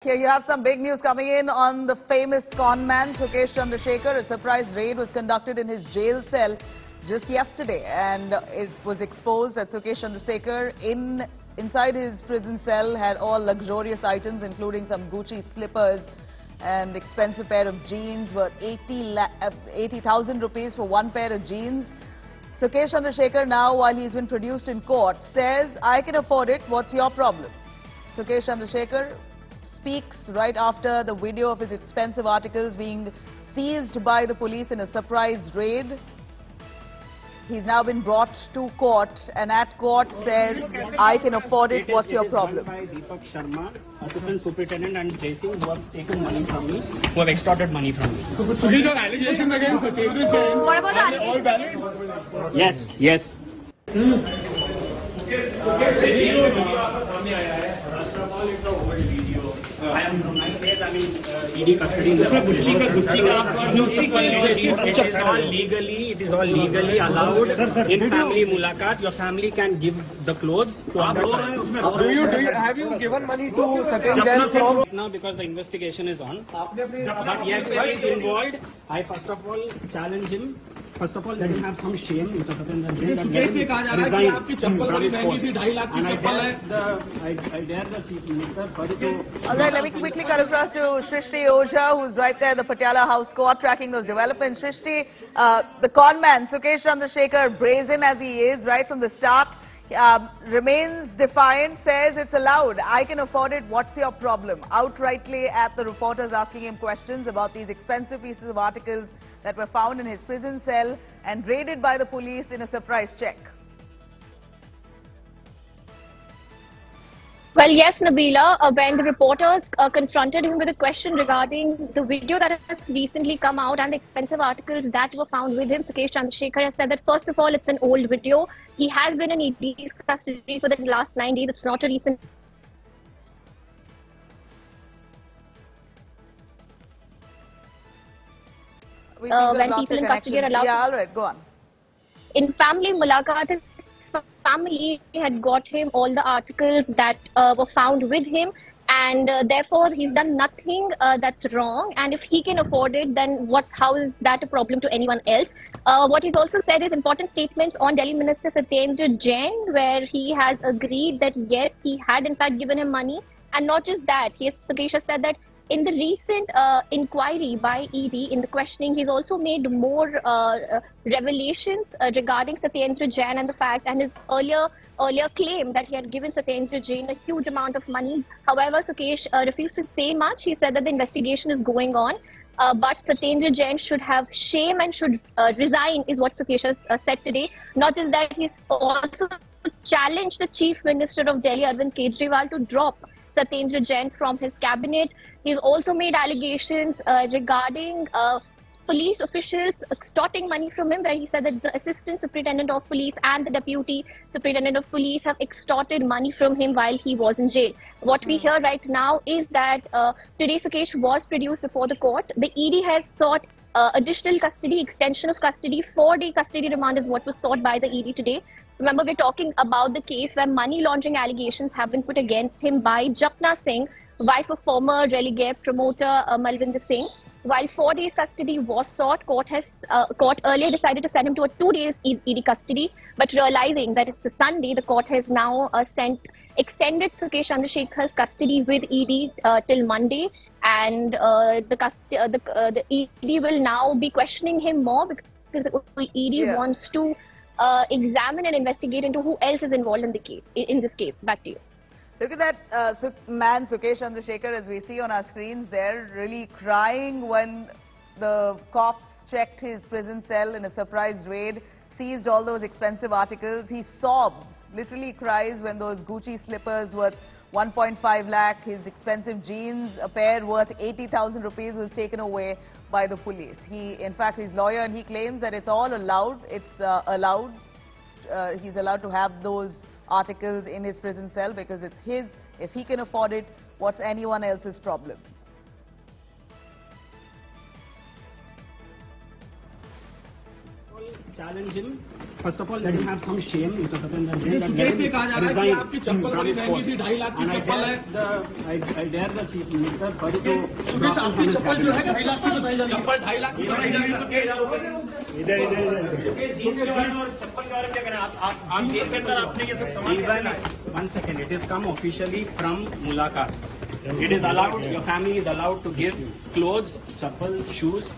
Here you have some big news coming in on the famous conman Sukesh. A surprise raid was conducted in his jail cell just yesterday, and it was exposed that Sukesh inside his prison cell had all luxurious items, including some Gucci slippers and expensive pair of jeans worth 80,000 rupees for one pair of jeans. Sukesh now, while he's been produced in court, says, "I can afford it. What's your problem?" Sukesh speaks right after the video of his expensive articles being seized by the police in a surprise raid. He's now been brought to court, and at court says, "I can afford it. What's your problem?" By Deepak Sharma, Assistant Superintendent, and Jaising, who have taken money from me, who have extorted money from me. These are allegations against Sukesh. What about the allegations? Yes. I am from 9 days. I mean, ED custody. It is all legally allowed. In family mulakat, your family can give the clothes to other Have you given money to Sukesh from now because the investigation is on? But yes, he is involved. I first of all challenge him. First of all, let him have some shame, Mr. Satendra Jain, and let him resign from his post. And I dare the Chief Minister first to... All right, let me quickly cut across to Shrishti Ojha, who's right there at the Patiala House Court tracking those developments. Shrishti, the conman, Sukesh Chandrasekhar, brazen as he is right from the start, remains defiant, says it's allowed. I can afford it. What's your problem? Outrightly at the reporters asking him questions about these expensive pieces of articles that were found in his prison cell and raided by the police in a surprise check. Well, yes, Nabila, when the reporters confronted him with a question regarding the video that has recently come out and the expensive articles that were found with him, Sukesh Chandrasekhar has said that first of all, it's an old video. He has been in ED's custody for the last 9 days. It's not a recent... when people in custody are allowed. Yeah, all right, go on. In family mulaqat, his family had got him all the articles that were found with him, and therefore he's done nothing that's wrong. And if he can afford it, then how is that a problem to anyone else? What he's also said is important statements on Delhi Minister Satyendra Jain, where he has agreed that yes, he had in fact given him money, and not just that. Sukesh has said that in the recent inquiry by ED, in the questioning, he's also made more revelations regarding Satyendra Jain and the fact, and his earlier claim that he had given Satyendra Jain a huge amount of money. However, Sukesh refused to say much. He said that the investigation is going on, but Satyendra Jain should have shame and should resign, is what Sukesh has said today. Not just that, he's also challenged the Chief Minister of Delhi, Arvind Kejriwal, to drop Satyendra Jain from his cabinet. He's also made allegations regarding police officials extorting money from him, where he said that the Assistant Superintendent of Police and the Deputy Superintendent of Police have extorted money from him while he was in jail. What we hear right now is that today Sukesh was produced before the court. The ED has sought additional custody, extension of custody. 4-day custody remand is what was sought by the ED today. Remember, we're talking about the case where money laundering allegations have been put against him by Japna Singh, wife of former relegate promoter Malvinder Singh. While 4 days custody was sought, court earlier decided to send him to a 2 days ED custody, but realizing that it's a Sunday, the court has now extended Sukesh Chandrasekhar's custody with ED till Monday, and the ED will now be questioning him more because the ED wants to examine and investigate into who else is involved in this case. Back to you. Look at that man, Sukesh Chandrasekhar, as we see on our screens there, really crying when the cops checked his prison cell in a surprise raid, seized all those expensive articles. He sobs, literally cries when those Gucci slippers worth 1.5 lakh, his expensive jeans, a pair worth 80,000 rupees, was taken away by the police. In fact, his lawyer, and he claims that it's all allowed. It's allowed. He's allowed to have those articles in his prison cell because it's his. If he can afford it, what's anyone else's problem? challenge him. First of all, let him have some shame, Mr. Satendra Jain. Sukesh ये कहा जा रहा है कि आपकी चप्पल बड़ी महंगी सी 2.5 लाख की चप्पल है. I dare the chief minister first to. Sukesh आपकी चप्पल जो है 2.5 लाख की बताई जा रही है. चप्पल 2.5 लाख की बताई जा रही है. सुकेश इधर चप्पल के बारे में क्या कहना है? आप जेल के अंदर आपने ये सब सामान. 1 second, it is come officially from Mulaqat. It is allowed, your family is allowed to give clothes, chappals, shoes.